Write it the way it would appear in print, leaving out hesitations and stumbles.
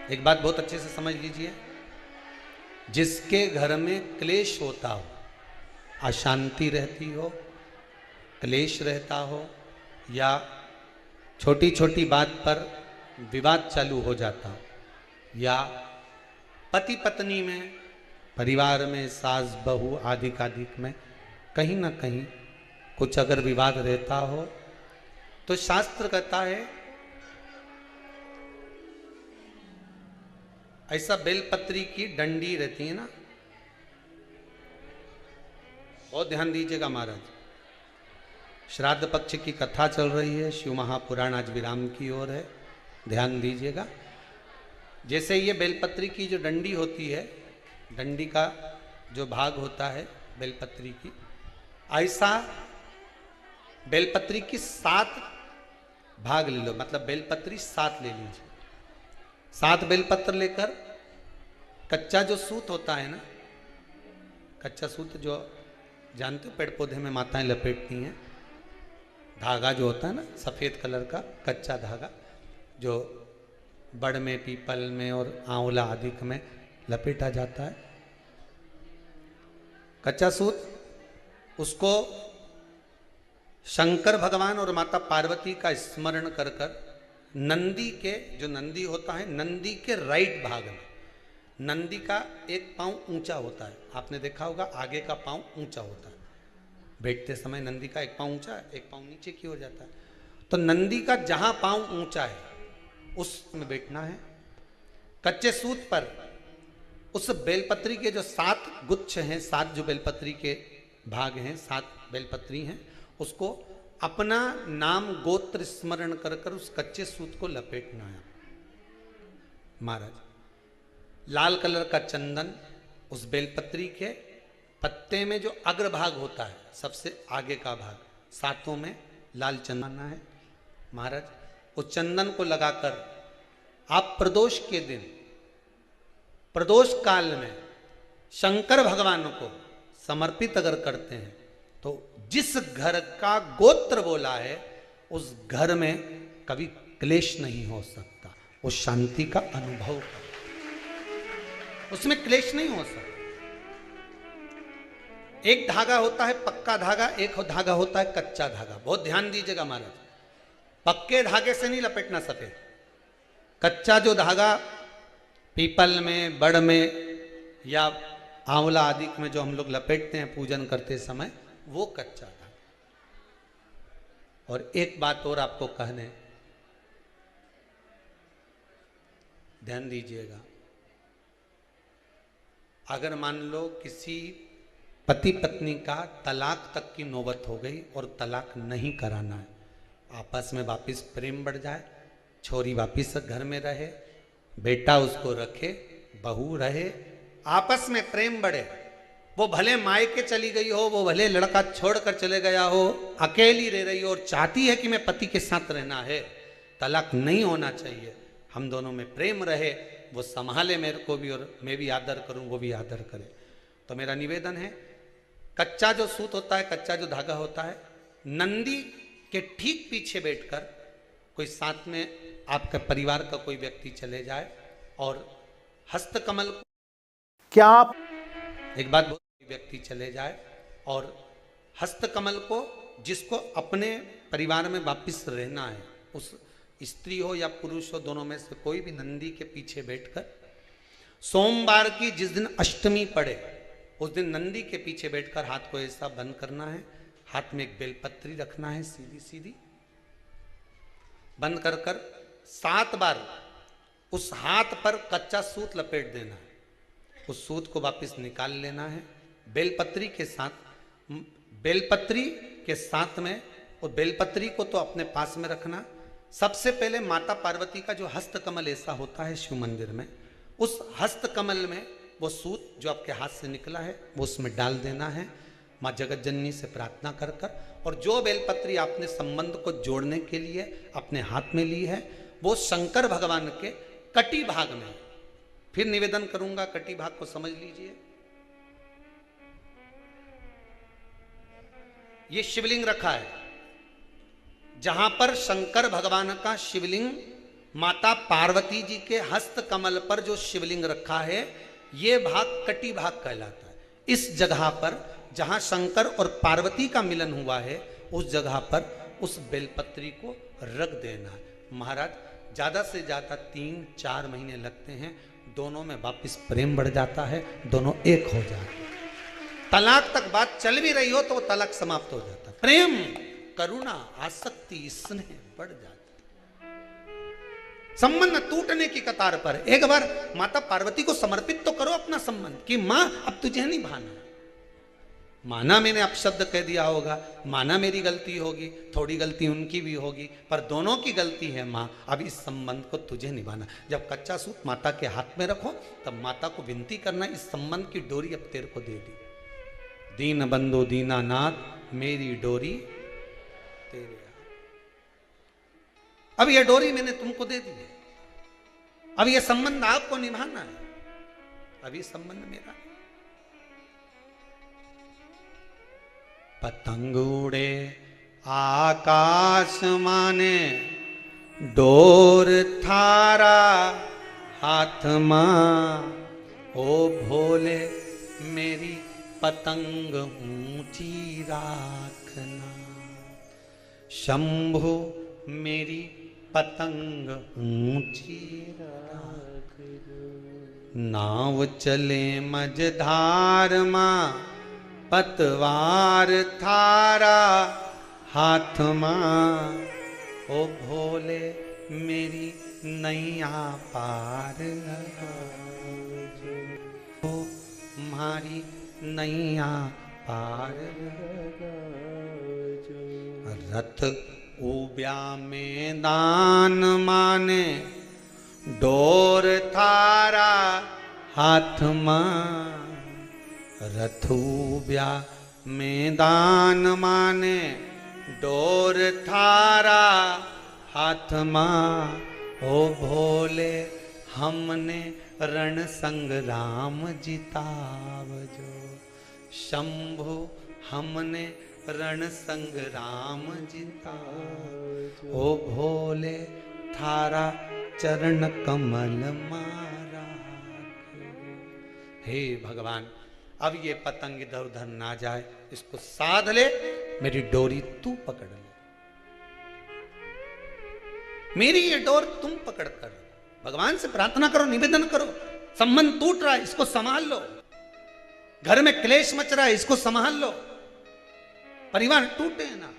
एक बात बहुत अच्छे से समझ लीजिए, जिसके घर में क्लेश होता हो, अशांति रहती हो, क्लेश रहता हो या छोटी छोटी बात पर विवाद चालू हो जाता हो या पति पत्नी में, परिवार में, सास बहू आदि कादिक में कहीं ना कहीं कुछ अगर विवाद रहता हो तो शास्त्र कहता है ऐसा बेलपत्री की डंडी रहती है ना, बहुत ध्यान दीजिएगा महाराज। श्राद्ध पक्ष की कथा चल रही है, शिव महापुराण आज विराम की ओर है, ध्यान दीजिएगा। जैसे ये बेलपत्री की जो डंडी होती है, डंडी का जो भाग होता है बेलपत्री की, ऐसा बेलपत्री की 7 भाग ले लो, मतलब बेलपत्री 7 ले लीजिए। 7 बेलपत्र लेकर कच्चा जो सूत होता है ना, कच्चा सूत जो जानते हो पेड़ पौधे में माताएं लपेटती हैं, धागा जो होता है ना सफेद कलर का कच्चा धागा, जो बड़ में, पीपल में और आंवला आदि में लपेटा जाता है, कच्चा सूत, उसको शंकर भगवान और माता पार्वती का स्मरण कर कर नंदी के, जो नंदी होता है, नंदी के राइट भाग में, नंदी का एक पांव ऊंचा होता है, आपने देखा होगा आगे का पांव ऊंचा होता है, बैठते समय नंदी का एक पांव ऊंचा है, एक पांव नीचे की ओर जाता है, तो नंदी का जहां पांव ऊंचा है उसमें बैठना है। कच्चे सूत पर उस बेलपत्री के जो 7 गुच्छ हैं, 7 जो बेलपत्री के भाग हैं, 7 बेलपत्री हैं, उसको अपना नाम गोत्र स्मरण कर कर उस कच्चे सूत को लपेटना है। महाराज लाल कलर का चंदन उस बेलपत्री के पत्ते में जो अग्रभाग होता है, सबसे आगे का भाग, 7 में लाल चंदन है महाराज। उस चंदन को लगाकर आप प्रदोष के दिन, प्रदोष काल में शंकर भगवान को समर्पित अगर करते हैं तो जिस घर का गोत्र बोला है उस घर में कभी क्लेश नहीं हो सकता, वो शांति का अनुभव, उसमें क्लेश नहीं हो सकता। एक धागा होता है पक्का धागा, एक धागा होता है कच्चा धागा, बहुत ध्यान दीजिएगा महाराज। पक्के धागे से नहीं लपेटना सफेद, कच्चा जो धागा पीपल में, बड़ में या आंवला आदि में जो हम लोग लपेटते हैं पूजन करते समय, वो कच्चा धागा। और एक बात और आपको कहने, ध्यान दीजिएगा, अगर मान लो किसी पति पत्नी का तलाक तक की नौबत हो गई और तलाक नहीं कराना है, आपस में वापिस प्रेम बढ़ जाए, छोरी वापिस घर में रहे, बेटा उसको रखे, बहू रहे, आपस में प्रेम बढ़े, वो भले मायके चली गई हो, वो भले लड़का छोड़कर चले गया हो, अकेली रह रही हो और चाहती है कि मैं पति के साथ रहना है, तलाक नहीं होना चाहिए, हम दोनों में प्रेम रहे, वो संभाले मेरे को भी और मैं भी आदर करूं, वो भी आदर करे। तो मेरा निवेदन है, कच्चा जो सूत होता है, कच्चा जो धागा होता है, नंदी के ठीक पीछे बैठकर कोई साथ में आपका परिवार का कोई व्यक्ति चले जाए और हस्तकमल, क्या आप, एक बात, व्यक्ति चले जाए और हस्तकमल को, जिसको अपने परिवार में वापिस रहना है, उस स्त्री हो या पुरुष हो, दोनों में से कोई भी नंदी के पीछे बैठकर सोमवार की जिस दिन अष्टमी पड़े उस दिन नंदी के पीछे बैठकर हाथ को ऐसा बंद करना है, हाथ में एक बेलपत्री रखना है, सीधी सीधी बंद कर कर 7 बार उस हाथ पर कच्चा सूत लपेट देना है, उस सूत को वापस निकाल लेना है, बेलपत्री के साथ, बेलपत्री के साथ में, और बेलपत्री को तो अपने पास में रखना। सबसे पहले माता पार्वती का जो हस्तकमल ऐसा होता है शिव मंदिर में, उस हस्तकमल में वो सूत जो आपके हाथ से निकला है वो उसमें डाल देना है, माँ जगत जननी से प्रार्थना कर कर, और जो बेलपत्री आपने संबंध को जोड़ने के लिए अपने हाथ में ली है वो शंकर भगवान के कटी भाग में, फिर निवेदन करूंगा कटी भाग को समझ लीजिए। ये शिवलिंग रखा है, जहां पर शंकर भगवान का शिवलिंग माता पार्वती जी के हस्त कमल पर जो शिवलिंग रखा है, ये भाग कटी भाग कहलाता है। इस जगह पर जहां शंकर और पार्वती का मिलन हुआ है, उस जगह पर उस बेलपत्री को रख देना है। महाराज ज्यादा से ज्यादा 3-4 महीने लगते हैं, दोनों में वापिस प्रेम बढ़ जाता है, दोनों एक हो जाते हैं। तलाक तक बात चल भी रही हो तो वो तलाक समाप्त हो जाता है। प्रेम, करुणा, आसक्ति, स्नेह बढ़ जाता है। संबंध टूटने की कतार पर। एक बार माता पार्वती को समर्पित तो करो अपना संबंध कि मां अब तुझे नहीं भाना। माना मैंने अपशब्द कह दिया होगा, माना मेरी गलती होगी, थोड़ी गलती उनकी भी होगी, पर दोनों की गलती है मां, अब इस संबंध को तुझे निभाना। जब कच्चा सूत माता के हाथ में रखो तब माता को विनती करना, इस संबंध की डोरी अब तेरे को दे दी। दीन बंधु दीनानाथ, मेरी डोरी तेरे। अब यह डोरी मैंने तुमको दे दी है, अब यह संबंध आपको निभाना है, अब ये संबंध मेरा। पतंग उड़े आकाश माने, डोर थारा हाथ मां, ओ भोले मेरी पतंग ऊंची राखना। शंभु मेरी पतंग ऊंची राख, नाव चले मझधार मां, पतवार थारा हाथ मां, ओ भोले मेरी नैया पार लगाओ, मारी नैया पार लगाओ। रथ उब्या मैदान माने, डोर थारा हाथ मां, रथुब्या मैदान माने, डोर थारा हाथ मां, ओ भोले हमने रण संग्राम जितावजो। शंभु हमने रण संग्राम जितावजो, ओ भोले थारा चरण कमल मारा। हे भगवान, अब ये पतंग इधर उधर ना जाए, इसको साध ले, मेरी डोरी तू पकड़ ले, मेरी ये डोर तुम पकड़ कर। भगवान से प्रार्थना करो, निवेदन करो। संबंध टूट रहा है, इसको संभाल लो। घर में क्लेश मच रहा है, इसको संभाल लो। परिवार टूटे ना,